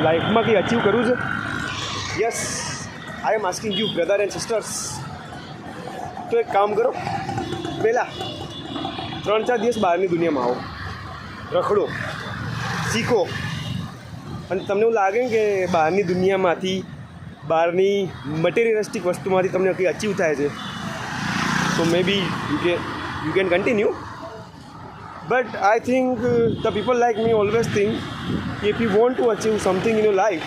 લાઈફમાં કંઈ અચીવ કરવું છે? Yes, I am asking you brother and sisters. તો એક કામ કરો, પહેલાં 3-4 દિવસ બહારની દુનિયામાં આવો, રખડો, શીખો. અને તમને એવું લાગે કે બહારની દુનિયામાંથી, બહારની મટીરિયલિસ્ટિક વસ્તુમાંથી તમને કંઈ અચીવ થાય છે, તો may be you can continue. But I think the people like me always think if you want to achieve something in your life,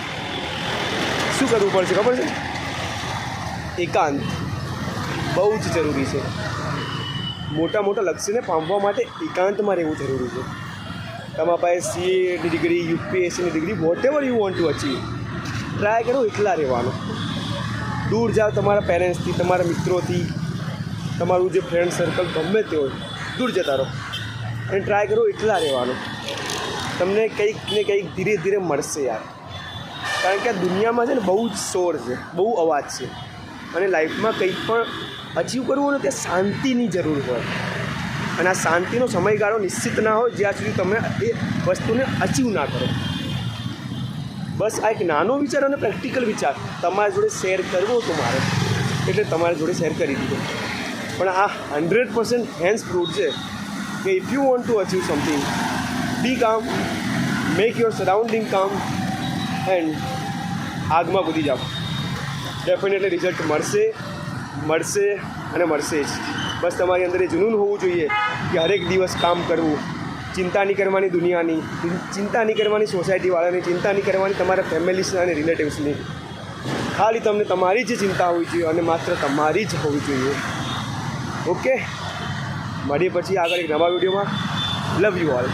શું કરવું પડશે ખબર છે? એકાંત બહુ જ જરૂરી છે. મોટા મોટા લક્ષ્યને પામવા માટે એકાંતમાં રહેવું જરૂરી છે. તમારા પાસે CAની ડિગ્રી, UPSCની ડિગ્રી, whatever you want to achieve, try કરો એકલા રહેવાનો. દૂર જાઓ તમારા પેરેન્ટ્સથી, તમારા મિત્રોથી, તમારું જે ફ્રેન્ડ સર્કલ ગમે તે હોય, દૂર જતા રહો અને ટ્રાય કરો એકલા રહેવાનો. તમને કંઈક ને કંઈક ધીરે ધીરે મળશે યાર. કારણ કે આ દુનિયામાં છે ને બહુ જ શોર છે, બહુ અવાજ છે, અને લાઈફમાં કંઈક પણ અચીવ કરવું હોય ને ત્યાં શાંતિની જરૂર હોય. અને આ શાંતિનો સમયગાળો નિશ્ચિત ના હોય જ્યાં સુધી તમે એ વસ્તુને અચીવ ના કરો. બસ આ એક નાનો વિચાર અને પ્રેક્ટિકલ વિચાર તમારી જોડે શેર કરવો તો મારે, એટલે તમારી જોડે શેર કરી દીધો. પણ આ 100% હેન્ડ્સ પ્રૂફ છે કે if you want to achieve something, be calm, make your surrounding calm and આગમાં કૂદી જાઓ. ડેફિનેટલી રિઝલ્ટ મળશે અને મળશે જ. બસ તમારી અંદર એ જુનૂન હોવું જોઈએ કે હરેક દિવસ કામ કરવું, ચિંતા નહીં કરવાની દુનિયાની, ચિંતા નહીં કરવાની સોસાયટીવાળાની, ચિંતા નહીં કરવાની તમારા ફેમિલીસ અને રિલેટિવ્સની. ખાલી તમને તમારી જ ચિંતા હોવી જોઈએ અને માત્ર તમારી જ હોવી જોઈએ. ઓકે, મળીએ પછી આગળ એક નવા વિડીયોમાં. Love you all.